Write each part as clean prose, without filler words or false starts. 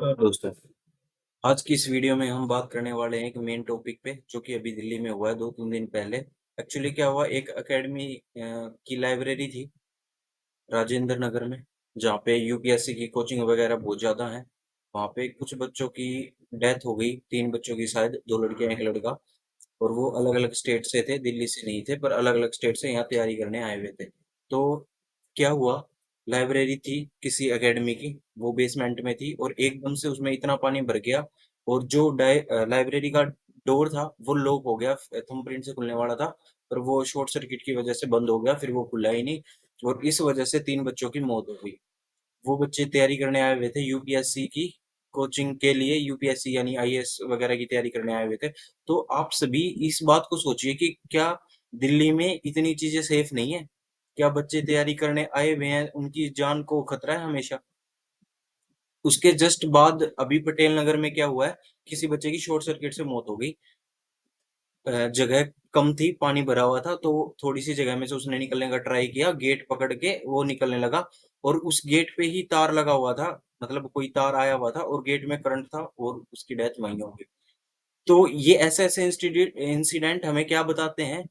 नमस्कार दोस्तों। आज की इस वीडियो में हम बात करने वाले हैं एक मेन टॉपिक पे जो कि अभी दिल्ली में हुआ है 2-3 दिन पहले। एक्चुअली क्या हुआ, एक एकेडमी की लाइब्रेरी थी राजेंद्र नगर में, जहाँ पे यूपीएससी की कोचिंग वगैरह बहुत ज़्यादा है। वहाँ पे कुछ बच्चों की डेथ हो गई, 3 बच्चों की शायद, 2 लड़कियाँ 1 लड़का। और वो अलग-अलग स्टेट से थे, दिल्ली से नहीं थे पर अलग-अलग स्टेट से यहाँ तैयारी करने आए हुए थे। तो क्या हुआ, लाइब्रेरी थी किसी एकेडमी की, वो बेसमेंट में थी और एकदम से उसमें इतना पानी भर गया और जो लाइब्रेरी का डोर था वो लॉक हो गया, थंबप्रिंट से खुलने वाला था, पर वो शॉर्ट सर्किट की वजह से बंद हो गया, फिर वो खुला ही नहीं और इस वजह से 3 बच्चों की मौत हो गई। वो बच्चे तैयारी करने आए हुए थे यूपीएससी की कोचिंग के लिए, यूपीएससी यानी आईएएस वगैरह की तैयारी करने आए हुए थे। तो आप सभी इस बात को सोचिए कि क्या दिल्ली में इतनी चीजें सेफ नहीं है? क्या बच्चे तैयारी करने आए हुए हैं, उनकी जान को खतरा है हमेशा? उसके जस्ट बाद अभी पटेल नगर में क्या हुआ है, किसी बच्चे की शॉर्ट सर्किट से मौत हो गई। जगह कम थी, पानी भरा हुआ था, तो थोड़ी सी जगह में से उसने निकलने का ट्राई किया, गेट पकड़ के वो निकलने लगा और उस गेट पे ही तार लगा हुआ था, मतलब कोई तार आया हुआ था और गेट में करंट था और उसकी डेथ वहीं हो गई। तो ये ऐसे ऐसे इंसिडेंट हमें क्या बताते हैं,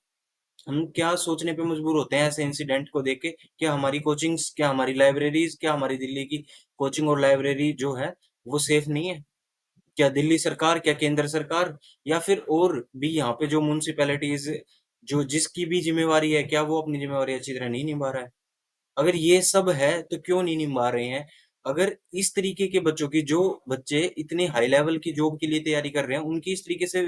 हम क्या सोचने पे मजबूर होते हैं ऐसे इंसिडेंट को देख के? क्या हमारी कोचिंग्स, क्या हमारी लाइब्रेरीज, क्या हमारी दिल्ली की कोचिंग और लाइब्रेरी जो है वो सेफ नहीं है? क्या दिल्ली सरकार, क्या केंद्र सरकार, या फिर और भी यहाँ पे जो म्युनिसिपैलिटीज, जो जिसकी भी जिम्मेवारी है, क्या वो अपनी जिम्मेवारी अच्छी तरह नहीं निभा रहा है? अगर ये सब है तो क्यों नहीं निभा रहे हैं? अगर इस तरीके के बच्चों की, जो बच्चे इतने हाई लेवल की जॉब के लिए तैयारी कर रहे हैं, उनकी इस तरीके से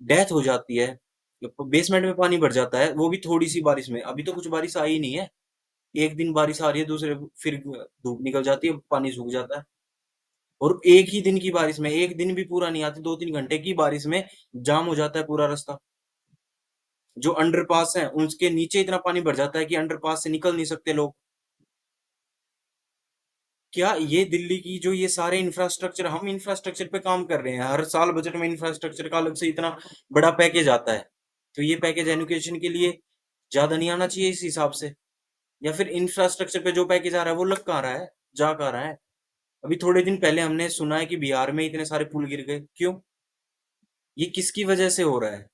डेथ हो जाती है, बेसमेंट में पानी भर जाता है, वो भी थोड़ी सी बारिश में। अभी तो कुछ बारिश आई नहीं है, एक दिन बारिश आ रही है, दूसरे फिर धूप निकल जाती है, पानी सूख जाता है। और एक ही दिन की बारिश में, एक दिन भी पूरा नहीं आती, 2-3 घंटे की बारिश में जाम हो जाता है पूरा रास्ता। जो अंडरपास है उसके नीचे इतना पानी भर जाता है कि अंडरपास से निकल नहीं सकते लोग। क्या ये दिल्ली की जो ये सारे इंफ्रास्ट्रक्चर, हम इंफ्रास्ट्रक्चर पे काम कर रहे हैं, हर साल बजट में इंफ्रास्ट्रक्चर का अलग से इतना बड़ा पैकेज आता है, तो ये पैकेज एजुकेशन के लिए ज्यादा नहीं आना चाहिए इस हिसाब से? या फिर इंफ्रास्ट्रक्चर पे जो पैकेज आ रहा है वो लग कहाँ रहा है, जा कहाँ रहा है? अभी थोड़े दिन पहले हमने सुना है कि बिहार में इतने सारे पुल गिर गए, क्यों? ये किसकी वजह से हो रहा है?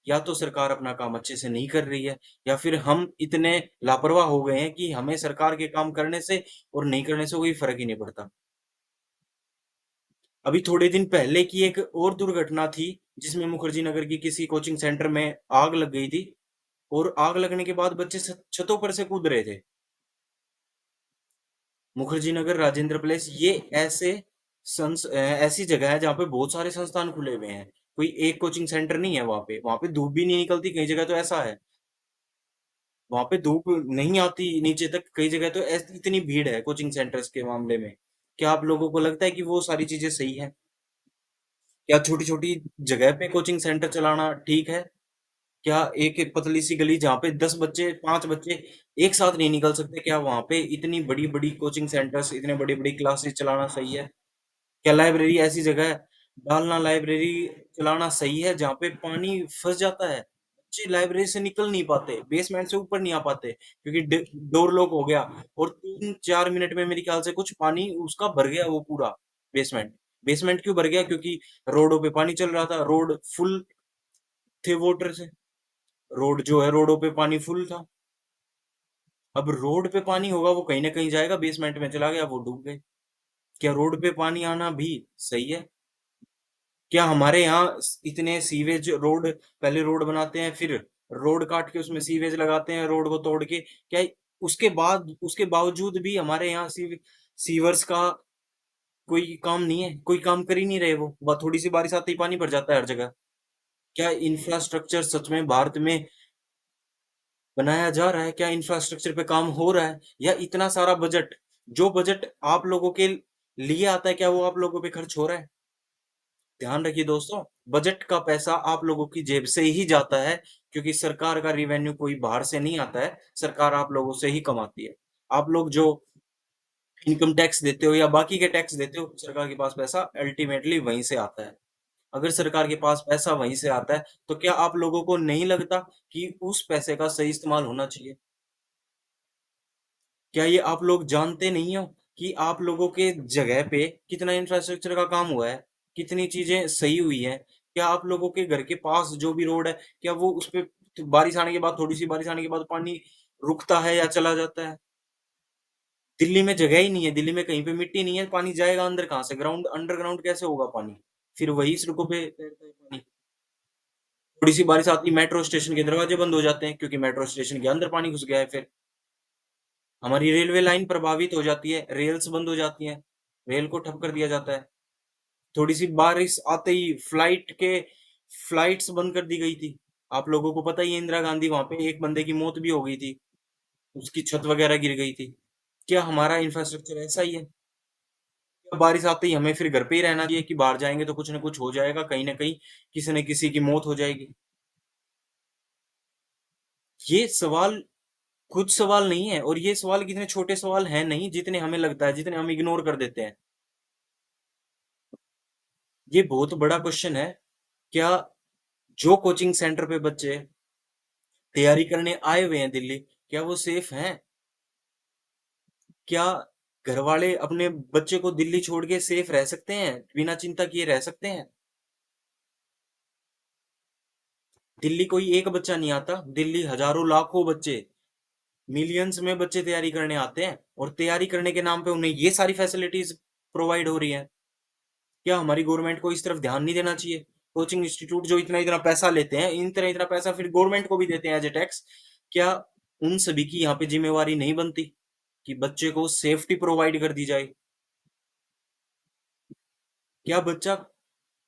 या तो सरकार अपना काम अच्छे से नहीं कर रही है, या फिर हम इतने लापरवाह हो गए हैं कि हमें सरकार के काम करने से और नहीं करने से कोई फर्क ही नहीं पड़ता। अभी थोड़े दिन पहले की एक और दुर्घटना थी, जिसमें मुखर्जी नगर की किसी कोचिंग सेंटर में आग लग गई थी और आग लगने के बाद बच्चे छतों पर से कूद रहे थे। मुखर्जी नगर, राजेंद्र प्लेस, ये ऐसी जगह है जहाँ पे बहुत सारे संस्थान खुले हुए हैं। कोई एक कोचिंग सेंटर नहीं है वहां पे, धूप भी नहीं निकलती, कई जगह तो ऐसा है, वहां पे धूप नहीं आती नीचे तक, कई जगह तो इतनी भीड़ है कोचिंग सेंटर्स के मामले में। क्या आप लोगों को लगता है कि वो सारी चीजें सही है? क्या छोटी छोटी जगह पे कोचिंग सेंटर चलाना ठीक है? क्या एक एक पतली सी गली जहाँ पे 10 बच्चे, 5 बच्चे एक साथ नहीं निकल सकते, क्या वहां पे इतनी बड़ी बड़ी कोचिंग सेंटर्स, इतने बड़ी बड़ी क्लासेस चलाना सही है? क्या लाइब्रेरी ऐसी जगह है डालना, लाइब्रेरी चलाना सही है जहाँ पे पानी फंस जाता है, बच्चे लाइब्रेरी से निकल नहीं पाते, बेसमेंट से ऊपर नहीं आ पाते क्योंकि डोर लॉक हो गया, और 3-4 मिनट में मेरे ख्याल से कुछ पानी उसका भर गया वो पूरा बेसमेंट। बेसमेंट क्यों भर गया? क्योंकि रोडों पे पानी चल रहा था, रोड फुल थे वाटर से, रोड जो है, रोडों पे पानी फुल था। अब रोड पे पानी होगा, वो कहीं ना कहीं जाएगा, बेसमेंट में चला गया, वो डूब गए। क्या रोड पे पानी आना भी सही है? क्या हमारे यहाँ इतने सीवेज रोड, पहले रोड बनाते हैं, फिर रोड काट के उसमें सीवेज लगाते हैं, रोड को तोड़ के, क्या उसके बावजूद भी हमारे यहाँ सीवर्स का कोई काम नहीं है? कोई काम कर ही नहीं रहे, वो थोड़ी सी बारिश आते ही पानी भर जाता है हर जगह। क्या इंफ्रास्ट्रक्चर सच में भारत में बनाया जा रहा है? क्या इंफ्रास्ट्रक्चर पे काम हो रहा है? या इतना सारा बजट, जो बजट आप लोगों के लिए आता है, क्या वो आप लोगों पे खर्च हो रहा है? ध्यान रखिए दोस्तों, बजट का पैसा आप लोगों की जेब से ही जाता है, क्योंकि सरकार का रिवेन्यू कोई बाहर से नहीं आता है, सरकार आप लोगों से ही कमाती है। आप लोग जो इनकम टैक्स देते हो या बाकी के टैक्स देते हो, सरकार के पास पैसा अल्टीमेटली वहीं से आता है। अगर सरकार के पास पैसा वहीं से आता है, तो क्या आप लोगों को नहीं लगता कि उस पैसे का सही इस्तेमाल होना चाहिए? क्या ये आप लोग जानते नहीं हो कि आप लोगों के जगह पे कितना इंफ्रास्ट्रक्चर का काम हुआ है, कितनी चीजें सही हुई है, क्या आप लोगों के घर के पास जो भी रोड है, क्या वो उस पे बारिश आने के बाद, थोड़ी सी बारिश आने के बाद पानी रुकता है या चला जाता है? दिल्ली में जगह ही नहीं है, दिल्ली में कहीं पे मिट्टी नहीं है, पानी जाएगा अंदर कहाँ से? ग्राउंड अंडरग्राउंड कैसे होगा पानी? फिर वही सड़कों पे तैरता है पानी। थोड़ी सी बारिश आती, मेट्रो स्टेशन के दरवाजे बंद हो जाते हैं क्योंकि मेट्रो स्टेशन के अंदर पानी घुस गया है। फिर हमारी रेलवे लाइन प्रभावित हो जाती है, रेल्स बंद हो जाती हैं, रेल को ठप कर दिया जाता है। थोड़ी सी बारिश आते ही फ्लाइट्स बंद कर दी गई थी। आप लोगों को पता ही है, इंदिरा गांधी वहां पे एक बंदे की मौत भी हो गई थी, उसकी छत वगैरह गिर गई थी। क्या हमारा इंफ्रास्ट्रक्चर ऐसा ही है? क्या बारिश आते ही हमें फिर घर पे ही रहना चाहिए कि बाहर जाएंगे तो कुछ ना कुछ हो जाएगा, कहीं ना कहीं किसी न किसी की मौत हो जाएगी? ये सवाल कुछ सवाल नहीं है, और ये सवाल कितने छोटे सवाल हैं नहीं जितने हमें लगता है, जितने हम इग्नोर कर देते हैं। ये बहुत बड़ा क्वेश्चन है। क्या जो कोचिंग सेंटर पे बच्चे तैयारी करने आए हुए हैं दिल्ली, क्या वो सेफ हैं? क्या घर वाले अपने बच्चे को दिल्ली छोड़ के सेफ रह सकते हैं, बिना चिंता किए रह सकते हैं? दिल्ली कोई एक बच्चा नहीं आता, दिल्ली हजारों लाखों बच्चे, मिलियंस में बच्चे तैयारी करने आते हैं, और तैयारी करने के नाम पे उन्हें ये सारी फैसिलिटीज प्रोवाइड हो रही हैं। क्या हमारी गवर्नमेंट को इस तरफ ध्यान नहीं देना चाहिए? कोचिंग इंस्टीट्यूट जो इतना इतना पैसा लेते हैं, इतना इतना पैसा फिर गवर्नमेंट को भी देते हैं एज ए टैक्स, क्या उन सभी की यहाँ पे जिम्मेवारी नहीं बनती कि बच्चे को सेफ्टी प्रोवाइड कर दी जाए? क्या बच्चा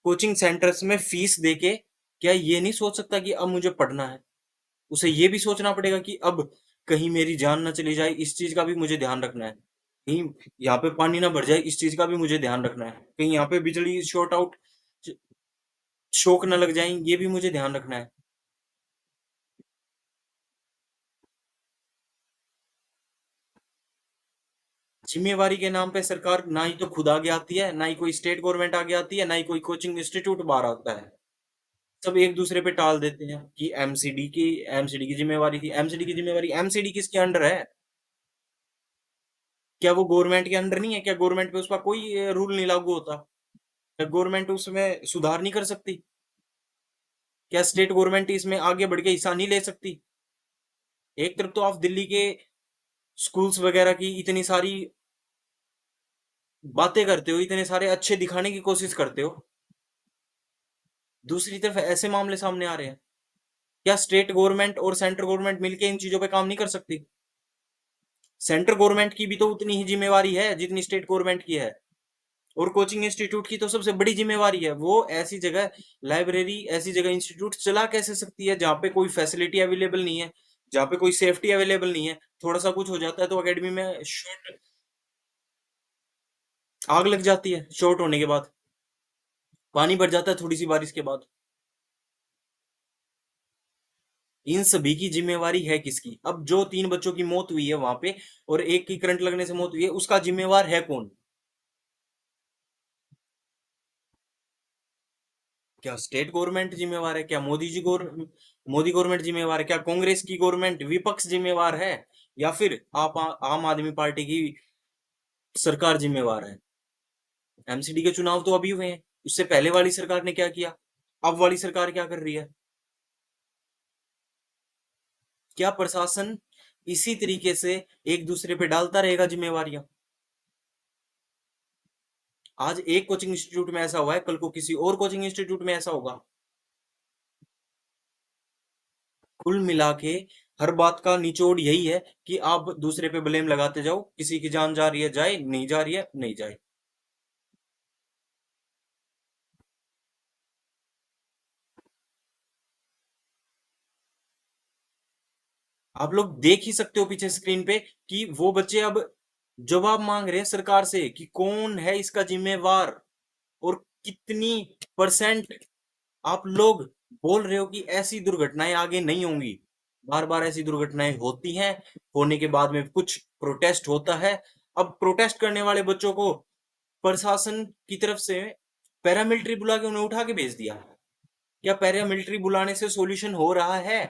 कोचिंग सेंटर्स में फीस देके क्या ये नहीं सोच सकता कि अब मुझे पढ़ना है? उसे ये भी सोचना पड़ेगा कि अब कहीं मेरी जान ना चली जाए, इस चीज का भी मुझे ध्यान रखना है। कहीं यहाँ पे पानी ना भर जाए, इस चीज का भी मुझे ध्यान रखना है। कहीं यहाँ पे बिजली शॉर्ट आउट, शौक न लग जाए, ये भी मुझे ध्यान रखना है। जिम्मेवारी के नाम पे सरकार ना ही तो खुद आगे आती है, ना ही कोई स्टेट गवर्नमेंट आगे आती है, ना ही कोई कोचिंग इंस्टीट्यूट बाहर आता है। सब एक दूसरे पे टाल देते हैं कि एमसीडी की जिम्मेवारी थी। एमसीडी की जिम्मेवारी, एमसीडी किसके अंडर है? क्या वो गवर्नमेंट के अंडर नहीं है? क्या गवर्नमेंट पे उसका कोई रूल नहीं लागू होता? क्या गवर्नमेंट उसमें सुधार नहीं कर सकती? क्या स्टेट गवर्नमेंट इसमें आगे बढ़ के हिस्सा नहीं ले सकती? एक तरफ तो आप दिल्ली के स्कूल्स वगैरह की इतनी सारी बातें करते हो, इतने सारे अच्छे दिखाने की कोशिश करते हो, दूसरी तरफ ऐसे मामले सामने आ रहे हैं। क्या स्टेट गवर्नमेंट और सेंट्रल गवर्नमेंट मिलकर इन चीजों पे काम नहीं कर सकती? सेंट्रल गवर्नमेंट की भी तो उतनी ही जिम्मेवारी है जितनी स्टेट गवर्नमेंट की है। और कोचिंग इंस्टीट्यूट की तो सबसे बड़ी जिम्मेवारी है, वो ऐसी जगह लाइब्रेरी, ऐसी जगह इंस्टीट्यूट चला कैसे सकती है जहाँ पे कोई फैसिलिटी अवेलेबल नहीं है, जहाँ पे कोई सेफ्टी अवेलेबल नहीं है? थोड़ा सा कुछ हो जाता है तो एकेडमी में शॉर्ट, आग लग जाती है शॉर्ट होने के बाद, पानी भर जाता है थोड़ी सी बारिश के बाद। इन सभी की जिम्मेवारी है किसकी? अब जो 3 बच्चों की मौत हुई है वहां पे, और एक की करंट लगने से मौत हुई है, उसका जिम्मेवार है कौन? क्या स्टेट गवर्नमेंट जिम्मेवार है? क्या मोदी गवर्नमेंट जिम्मेवार है? क्या कांग्रेस की गवर्नमेंट विपक्ष जिम्मेवार है? या फिर आप आम आदमी पार्टी की सरकार जिम्मेवार है? एमसीडी के चुनाव तो अभी हुए हैं, उससे पहले वाली सरकार ने क्या किया? अब वाली सरकार क्या कर रही है? क्या प्रशासन इसी तरीके से एक दूसरे पे डालता रहेगा जिम्मेवारियां? आज एक कोचिंग इंस्टीट्यूट में ऐसा हुआ है, कल को किसी और कोचिंग इंस्टीट्यूट में ऐसा होगा। कुल मिला के हर बात का निचोड़ यही है कि आप दूसरे पे ब्लेम लगाते जाओ, किसी की जान जा रही है जाए, नहीं जा रही है नहीं जाए। आप लोग देख ही सकते हो पीछे स्क्रीन पे कि वो बच्चे अब जवाब मांग रहे हैं सरकार से कि कौन है इसका जिम्मेवार, और कितनी परसेंट आप लोग बोल रहे हो कि ऐसी दुर्घटनाएं आगे नहीं होंगी। बार बार ऐसी दुर्घटनाएं होती हैं, होने के बाद में कुछ प्रोटेस्ट होता है। अब प्रोटेस्ट करने वाले बच्चों को प्रशासन की तरफ से पैरामिलिट्री बुला के उन्हें उठा के भेज दिया। क्या पैरामिलिट्री बुलाने से सॉल्यूशन हो रहा है?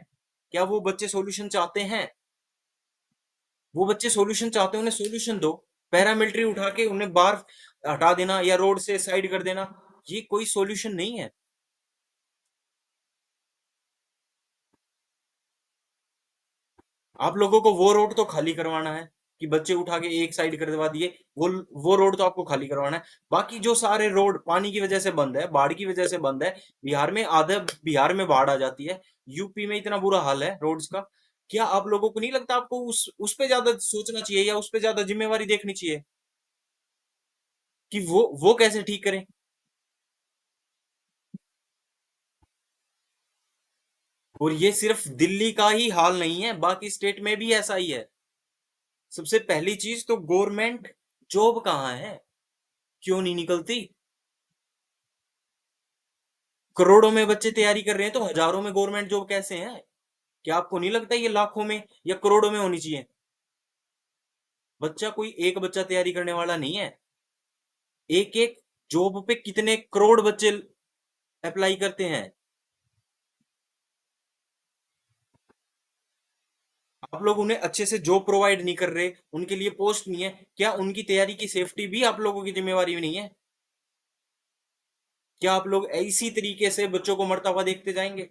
क्या वो बच्चे सॉल्यूशन चाहते हैं? वो बच्चे सॉल्यूशन चाहते हैं, उन्हें सॉल्यूशन दो। पैरामिलिट्री उठा के उन्हें बाहर हटा देना या रोड से साइड कर देना, ये कोई सॉल्यूशन नहीं है। आप लोगों को वो रोड तो खाली करवाना है कि बच्चे उठा के एक साइड करवा दिए, वो रोड तो आपको खाली करवाना है। बाकी जो सारे रोड पानी की वजह से बंद है, बाढ़ की वजह से बंद है, बिहार में आधा बिहार में बाढ़ आ जाती है, यूपी में इतना बुरा हाल है रोड्स का। क्या आप लोगों को नहीं लगता आपको उस पे ज्यादा सोचना चाहिए या उस पे ज्यादा जिम्मेवारी देखनी चाहिए कि वो कैसे ठीक करें? और ये सिर्फ दिल्ली का ही हाल नहीं है, बाकी स्टेट में भी ऐसा ही है। सबसे पहली चीज तो गवर्नमेंट जॉब कहाँ है, क्यों नहीं निकलती? करोड़ों में बच्चे तैयारी कर रहे हैं तो हजारों में गवर्नमेंट जॉब कैसे है? क्या आपको नहीं लगता ये लाखों में या करोड़ों में होनी चाहिए? बच्चा कोई एक बच्चा तैयारी करने वाला नहीं है। एक एक जॉब पे कितने करोड़ बच्चे अप्लाई करते हैं। आप लोग उन्हें अच्छे से जॉब प्रोवाइड नहीं कर रहे, उनके लिए पोस्ट नहीं है, क्या उनकी तैयारी की सेफ्टी भी आप लोगों की जिम्मेवारी नहीं है? क्या आप लोग इसी तरीके से बच्चों को मरता हुआ देखते जाएंगे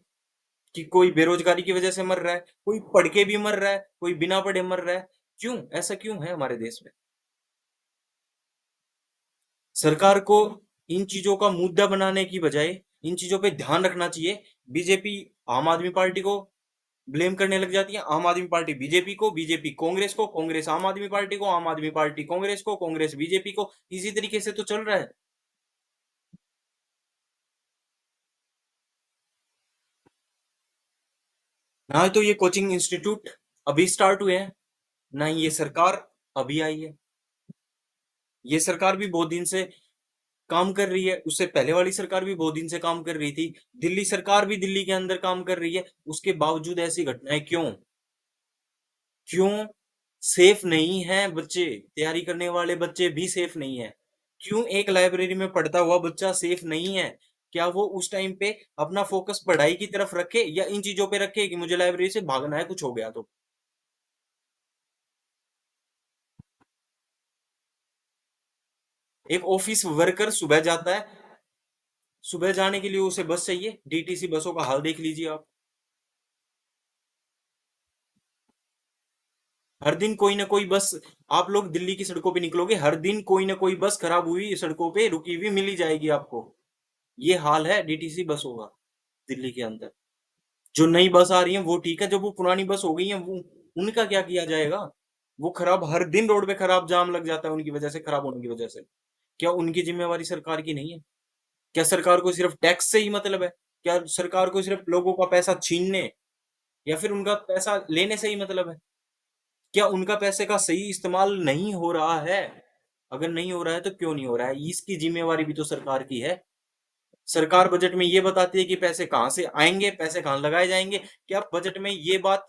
कि कोई बेरोजगारी की वजह से मर रहा है, कोई पढ़ के भी मर रहा है, कोई बिना पढ़े मर रहा है? क्यों ऐसा क्यों है हमारे देश में? सरकार को इन चीजों का मुद्दा बनाने की बजाय इन चीजों पे ध्यान रखना चाहिए। बीजेपी आम आदमी पार्टी को ब्लेम करने लग जाती है, आम आदमी पार्टी बीजेपी को, बीजेपी कांग्रेस को, कांग्रेस आम आदमी पार्टी को, आम आदमी पार्टी कांग्रेस को, कांग्रेस बीजेपी को। इसी तरीके से तो चल रहा है। ना तो ये कोचिंग इंस्टीट्यूट अभी स्टार्ट हुए हैं, ना ही ये सरकार अभी आई है। ये सरकार भी बहुत दिन से काम कर रही है, उससे पहले वाली सरकार भी बहुत दिन से काम कर रही थी। दिल्ली सरकार भी दिल्ली के अंदर काम कर रही है, उसके बावजूद ऐसी घटनाएं क्यों? क्यों सेफ नहीं है बच्चे? तैयारी करने वाले बच्चे भी सेफ नहीं है। क्यों एक लाइब्रेरी में पढ़ता हुआ बच्चा सेफ नहीं है? क्या वो उस टाइम पे अपना फोकस पढ़ाई की तरफ रखे या इन चीजों पे रखे कि मुझे लाइब्रेरी से भागना है कुछ हो गया तो? एक ऑफिस वर्कर सुबह जाता है, सुबह जाने के लिए उसे बस चाहिए, डीटीसी बसों का हाल देख लीजिए आप। हर दिन कोई ना कोई बस, आप लोग दिल्ली की सड़कों पे निकलोगे, हर दिन कोई ना कोई बस खराब हुई सड़कों पे रुकी हुई मिल ही जाएगी आपको। ये हाल है डीटीसी बसों का दिल्ली के अंदर। जो नई बस आ रही है वो ठीक है, जो वो पुरानी बस हो गई है वो, उनका क्या किया जाएगा? वो खराब, हर दिन रोड पे खराब जाम लग जाता है उनकी वजह से, खराब होने की वजह से। क्या उनकी जिम्मेवारी सरकार की नहीं है? क्या सरकार को सिर्फ टैक्स से ही मतलब है? क्या सरकार को सिर्फ लोगों का पैसा छीनने या फिर उनका पैसा लेने से ही मतलब है? क्या उनका पैसे का सही इस्तेमाल नहीं हो रहा है? अगर नहीं हो रहा है तो क्यों नहीं हो रहा है, इसकी जिम्मेवारी भी तो सरकार की है। सरकार बजट में ये बताती है कि पैसे कहां से आएंगे, पैसे कहां लगाए जाएंगे। क्या बजट में ये बात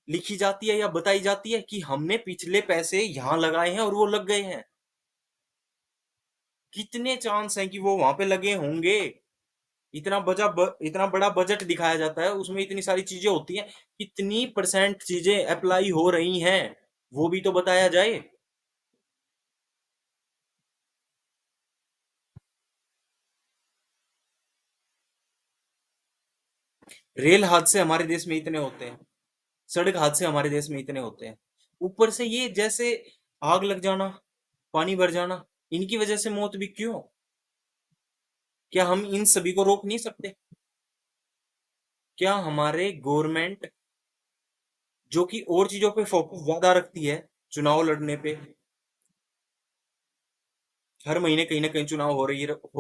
लिखी जाती है या बताई जाती है कि हमने पिछले पैसे यहां लगाए हैं और वो लग गए हैं? कितने चांस हैं कि वो वहां पे लगे होंगे? इतना बड़ा बजट दिखाया जाता है, उसमें इतनी सारी चीजें होती हैं, कितनी परसेंट चीजें अप्लाई हो रही हैं, वो भी तो बताया जाए। रेल हादसे हमारे देश में इतने होते हैं, सड़क हादसे हमारे देश में इतने होते हैं, ऊपर से ये जैसे आग लग जाना, पानी भर जाना, इनकी वजह से मौत भी क्यों? क्या हम इन सभी को रोक नहीं सकते? क्या हमारे गवर्नमेंट, जो कि और चीजों पे फोकस ज्यादा रखती है, चुनाव लड़ने पे, हर महीने कहीं ना कहीं चुनाव हो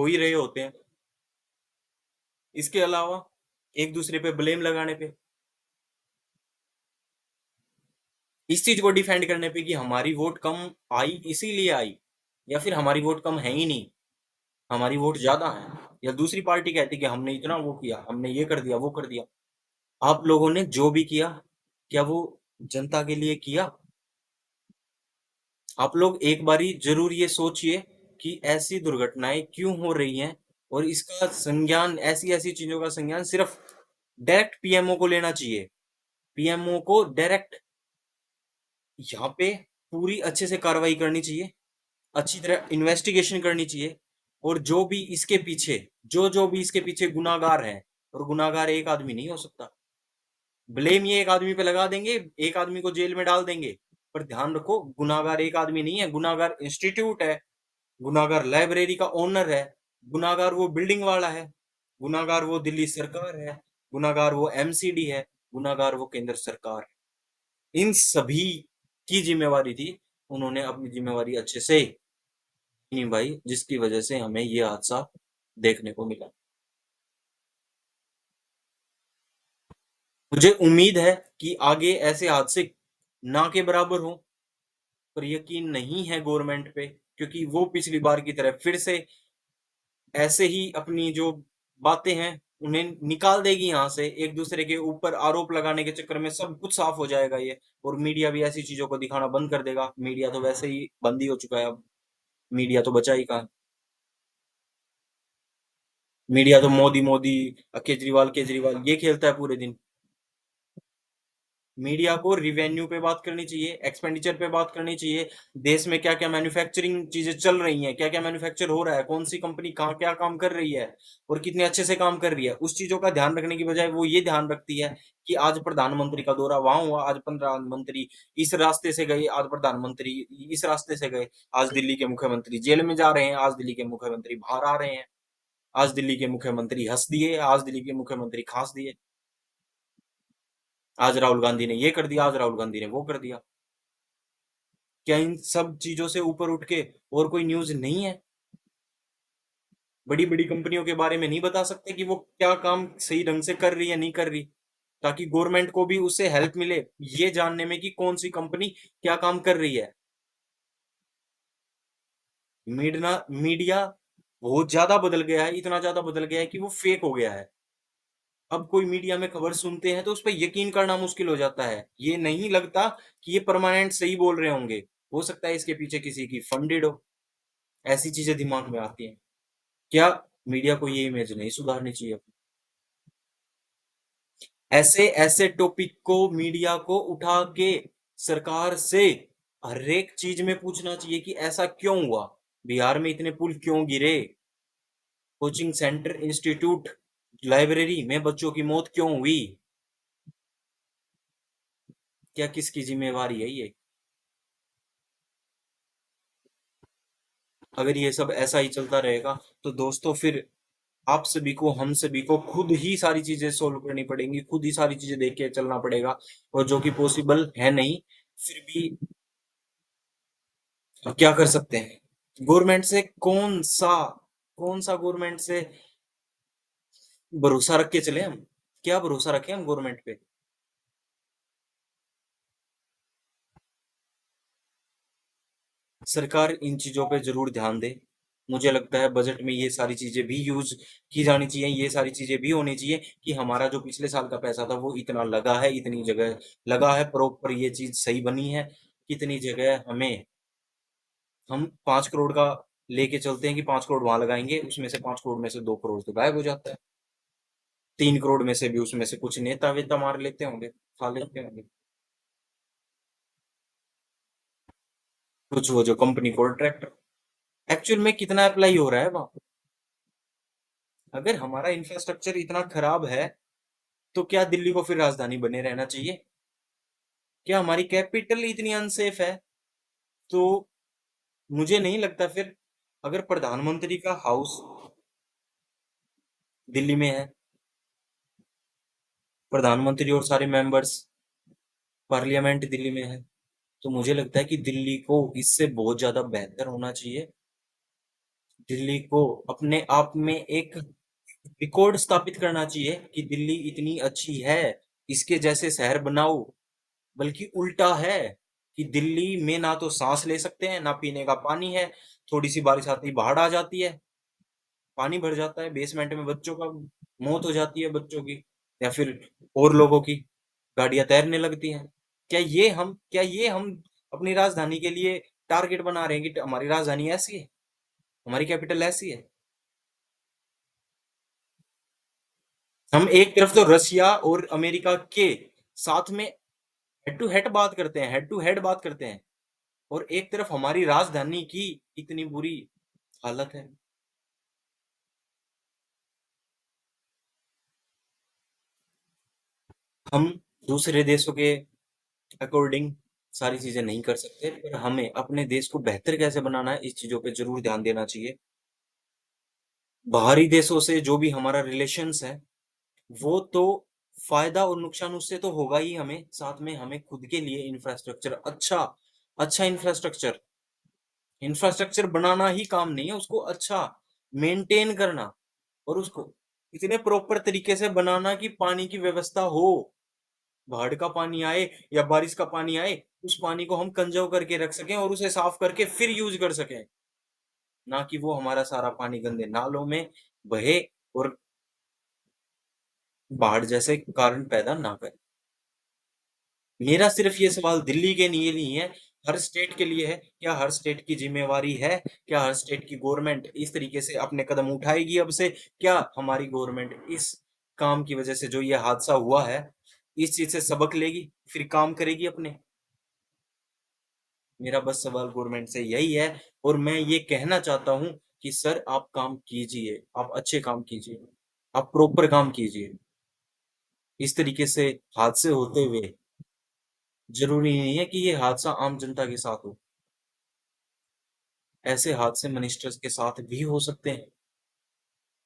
ही रहे होते हैं, इसके अलावा एक दूसरे पे ब्लेम लगाने पे, इस चीज को डिफेंड करने पे कि हमारी वोट कम आई इसीलिए आई, या फिर हमारी वोट कम है ही नहीं, हमारी वोट ज्यादा है, या दूसरी पार्टी कहती कि हमने इतना वो किया, हमने ये कर दिया वो कर दिया। आप लोगों ने जो भी किया, क्या वो जनता के लिए किया? आप लोग एक बारी जरूर ये सोचिए कि ऐसी दुर्घटनाएं क्यों हो रही हैं, और इसका संज्ञान, ऐसी ऐसी चीजों का संज्ञान सिर्फ डायरेक्ट पीएमओ को लेना चाहिए। पीएमओ को डायरेक्ट यहाँ पे पूरी अच्छे से कार्रवाई करनी चाहिए, अच्छी तरह इन्वेस्टिगेशन करनी चाहिए, और जो भी इसके पीछे जो भी इसके पीछे गुनाहगार है, और गुनाहगार एक आदमी नहीं हो सकता, ब्लेम ये एक आदमी पे लगा देंगे, एक आदमी को जेल में डाल देंगे, पर ध्यान रखो गुनाहगार एक आदमी नहीं है, गुनाहगार इंस्टीट्यूट है, गुनाहगार लाइब्रेरी का ओनर है, गुनाहगार वो बिल्डिंग वाला है, गुनाहगार वो दिल्ली सरकार है, गुनाहगार वो एमसीडी है, गुनाहगार वो केंद्र सरकार है। इन सभी की जिम्मेवारी थी, उन्होंने अपनी जिम्मेवारी अच्छे से निभाई, जिसकी वजह से हमें ये हादसा देखने को मिला। मुझे उम्मीद है कि आगे ऐसे हादसे ना के बराबर हो, पर यकीन नहीं है गवर्नमेंट पे, क्योंकि वो पिछली बार की तरह फिर से ऐसे ही अपनी जो बातें हैं उन्हें निकाल देगी यहाँ से, एक दूसरे के ऊपर आरोप लगाने के चक्कर में सब कुछ साफ हो जाएगा ये, और मीडिया भी ऐसी चीजों को दिखाना बंद कर देगा। मीडिया तो वैसे ही बंद ही हो चुका है अब, मीडिया तो बचा ही कहाँ। मीडिया तो मोदी मोदी, केजरीवाल केजरीवाल ये खेलता है पूरे दिन। मीडिया को रिवेन्यू पे बात करनी चाहिए, एक्सपेंडिचर पे बात करनी चाहिए, देश में क्या क्या मैन्युफैक्चरिंग चीजें चल रही हैं, क्या क्या मैन्युफैक्चर हो रहा है, कौन सी कंपनी कहाँ क्या काम कर रही है, और कितने अच्छे से काम कर रही है, उस चीजों का ध्यान रखने की बजाय वो ये ध्यान रखती है कि आज प्रधानमंत्री का दौरा वहां हुआ, आज प्रधानमंत्री इस रास्ते से गए, आज प्रधानमंत्री इस रास्ते से गए, आज दिल्ली के मुख्यमंत्री जेल में जा रहे हैं, आज दिल्ली के मुख्यमंत्री बाहर आ रहे हैं, आज दिल्ली के मुख्यमंत्री हंस दिए, आज दिल्ली के मुख्यमंत्री खांस दिए, आज राहुल गांधी ने ये कर दिया, आज राहुल गांधी ने वो कर दिया। क्या इन सब चीजों से ऊपर उठ के और कोई न्यूज नहीं है? बड़ी बड़ी कंपनियों के बारे में नहीं बता सकते कि वो क्या काम सही ढंग से कर रही है नहीं कर रही, ताकि गवर्नमेंट को भी उससे हेल्प मिले ये जानने में कि कौन सी कंपनी क्या काम कर रही है। मीडिया बहुत ज्यादा बदल गया है, इतना ज्यादा बदल गया है कि वो फेक हो गया है। अब कोई मीडिया में खबर सुनते हैं तो उस पर यकीन करना मुश्किल हो जाता है, ये नहीं लगता कि ये परमानेंट सही बोल रहे होंगे, हो सकता है इसके पीछे किसी की फंडेड हो, ऐसी चीजें दिमाग में आती हैं। क्या मीडिया को ये इमेज नहीं सुधारनी चाहिए? ऐसे ऐसे टॉपिक को मीडिया को उठा के सरकार से हर एक चीज में पूछना चाहिए कि ऐसा क्यों हुआ, बिहार में इतने पुल क्यों गिरे, कोचिंग सेंटर इंस्टीट्यूट लाइब्रेरी में बच्चों की मौत क्यों हुई, क्या किसकी जिम्मेवारी है ये? अगर ये सब ऐसा ही चलता रहेगा तो दोस्तों फिर आप सभी को, हम सभी को खुद ही सारी चीजें सोल्व करनी पड़ेंगी, खुद ही सारी चीजें देख के चलना पड़ेगा, और जो कि पॉसिबल है नहीं, फिर भी क्या कर सकते हैं? गवर्नमेंट से कौन सा गवर्नमेंट से भरोसा रख के चले हम? क्या भरोसा रखें हम गवर्नमेंट पे? सरकार इन चीजों पे जरूर ध्यान दे। मुझे लगता है बजट में ये सारी चीजें भी यूज की जानी चाहिए, ये सारी चीजें भी होनी चाहिए कि हमारा जो पिछले साल का पैसा था वो इतना लगा है, इतनी जगह लगा है, प्रॉपर ये चीज सही बनी है, कितनी जगह हमें, हम 5 करोड़ का लेके चलते हैं कि 5 करोड़ वहां लगाएंगे, उसमें से 5 करोड़ में से 2 करोड़ तो गायब हो जाता है, 3 करोड़ में से भी उसमें से कुछ नेता वेता मार लेते होंगे, खा लेते होंगे, कुछ वो जो कंपनी कॉन्ट्रैक्टर। एक्चुअल में कितना अप्लाई हो रहा है वहां? अगर हमारा इंफ्रास्ट्रक्चर इतना खराब है तो क्या दिल्ली को फिर राजधानी बने रहना चाहिए? क्या हमारी कैपिटल इतनी अनसेफ है? तो मुझे नहीं लगता फिर, अगर प्रधानमंत्री का हाउस दिल्ली में है, प्रधानमंत्री और सारे मेंबर्स, पार्लियामेंट दिल्ली में है, तो मुझे लगता है कि दिल्ली को इससे बहुत ज्यादा बेहतर होना चाहिए। दिल्ली को अपने आप में एक रिकॉर्ड स्थापित करना चाहिए कि दिल्ली इतनी अच्छी है, इसके जैसे शहर बनाओ। बल्कि उल्टा है कि दिल्ली में ना तो सांस ले सकते हैं, ना पीने का पानी है, थोड़ी सी बारिश आती ही बाढ़ आ जाती है, पानी भर जाता है बेसमेंट में, बच्चों का मौत हो जाती है, बच्चों की या फिर और लोगों की गाड़ियां तैरने लगती हैं। क्या ये हम अपनी राजधानी के लिए टारगेट बना रहे हैं कि हमारी राजधानी ऐसी है, हमारी कैपिटल ऐसी है? हम एक तरफ तो रशिया और अमेरिका के साथ में हेड टू हेड बात करते हैं, हेड टू हेड बात करते हैं, और एक तरफ हमारी राजधानी की इतनी बुरी हालत है। हम दूसरे देशों के अकॉर्डिंग सारी चीज़ें नहीं कर सकते, पर हमें अपने देश को बेहतर कैसे बनाना है, इस चीज़ों पे ज़रूर ध्यान देना चाहिए। बाहरी देशों से जो भी हमारा रिलेशंस है, वो तो फ़ायदा और नुकसान उससे तो होगा ही हमें, साथ में हमें खुद के लिए इंफ्रास्ट्रक्चर अच्छा इंफ्रास्ट्रक्चर इंफ्रास्ट्रक्चर बनाना ही काम नहीं है, उसको अच्छा मेंटेन करना और उसको इतने प्रॉपर तरीके से बनाना कि पानी की व्यवस्था हो। बाढ़ का पानी आए या बारिश का पानी आए, उस पानी को हम कंज़र्व करके रख सकें और उसे साफ करके फिर यूज़ कर सकें, ना कि वो हमारा सारा पानी गंदे नालों में बहे और बाढ़ जैसे कारण पैदा ना करे। मेरा सिर्फ ये सवाल दिल्ली के लिए नहीं है, हर स्टेट के लिए है। क्या हर स्टेट की ज़िम्मेवारी है? क्या हर स्टेट की गवर्नमेंट इस तरीके से अपने कदम उठाएगी अब से? क्या हमारी गवर्नमेंट इस काम की वज़ह से जो ये हादसा हुआ है, इस चीज़ से सबक लेगी, फिर काम करेगी अपने? मेरा बस सवाल गवर्नमेंट से यही है और मैं ये कहना चाहता हूँ कि सर आप काम कीजिए, आप अच्छे काम कीजिए, आप प्रॉपर काम कीजिए। इस तरीके से हादसे होते हुए ज़रूरी नहीं है कि ये हादसा आम जनता के साथ हो। ऐसे हादसे मिनिस्टर्स के साथ भी हो सकते हैं।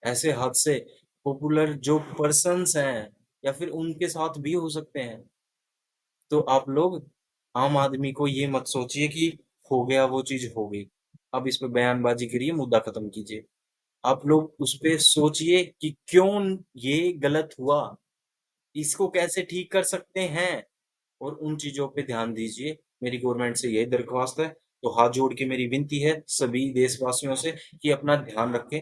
ऐसे हादसे पॉपुलर जो पर्सन्स हैं या फिर उनके साथ भी हो सकते हैं। तो आप लोग आम आदमी को ये मत सोचिए कि हो गया वो चीज़ हो गई। अब इस पे बयानबाज़ी करिए, मुद्दा खत्म कीजिए। आप लोग उस पे सोचिए कि क्यों ये गलत हुआ? इसको कैसे ठीक कर सकते हैं? और उन चीज़ों पे ध्यान दीजिए। मेरी गवर्नमेंट से यही दरख्वास्त है। तो हाथ जोड़ के मेरी विनती है सभी देशवासियों से कि अपना ध्यान रखें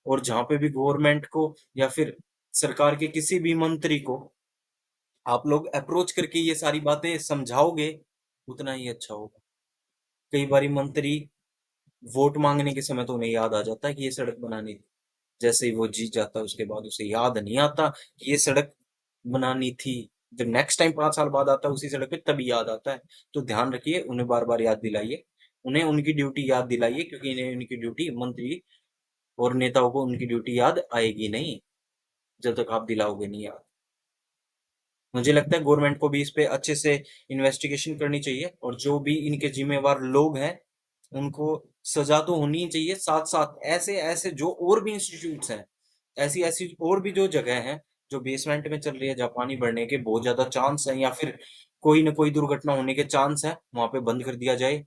और जहाँ पे भी गवर्नमेंट को या फिर सरकार के किसी भी मंत्री को आप लोग अप्रोच करके ये सारी बातें समझाओगे, उतना ही अच्छा होगा। कई बारी मंत्री वोट माँगने के समय तो उन्हें याद आ जाता है कि ये सड़क बनानी थी। जैसे ही वो जीत जाता है उसके बाद उसे याद नहीं आता कि ये सड़क बनानी थी। जब नेक्स्ट टाइम 5 साल बाद आता है उसी सड़क पे तभी याद आता है। तो ध्यान रखिए, उन्हें बार-बार याद दिलाइए। उन्हें उनकी ड्यूटी याद दिलाइए क्योंकि इन्हें उनकी ड्यूटी मंत्री और नेताओं को उनकी ड्यूटी याद आएगी नहीं, जब तक आप दिलाओगे नहीं याद। मुझे लगता है गवर्नमेंट को भी इस पे अच्छे से इन्वेस्टिगेशन करनी चाहिए और जो भी इनके ज़िम्मेवार लोग हैं, उनको सज़ा तो होनी ही चाहिए, साथ-साथ ऐसे-ऐसे जो और भी इंस्टीट्यूट्स हैं, ऐसी-ऐसी और भी जो जगह हैं, जो बेसमेंट में चल रही है, जहाँ पानी बढ़ने के बहुत ज़्यादा चांस हैं या फिर कोई न कोई दुर्घटना होने के चांस हैं, वहाँ पे बंद कर दिया जाए।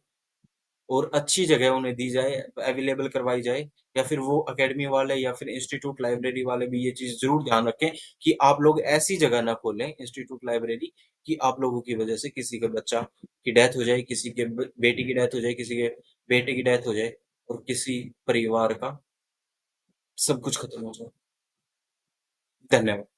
और अच्छी जगह उन्हें दी जाए, अवेलेबल करवाई जाए या फिर वो अकेडमी वाले या फिर इंस्टीट्यूट लाइब्रेरी वाले भी ये चीज़ ज़रूर ध्यान रखें कि आप लोग ऐसी जगह ना खोलें इंस्टीट्यूट लाइब्रेरी कि आप लोगों की वजह से किसी का बच्चा की डेथ हो जाए, किसी के ब बेटी की डेथ हो जाए, किसी के बेटे की डेथ हो जाए और किसी परिवार का सब कुछ खत्म हो जाए। धन्यवाद।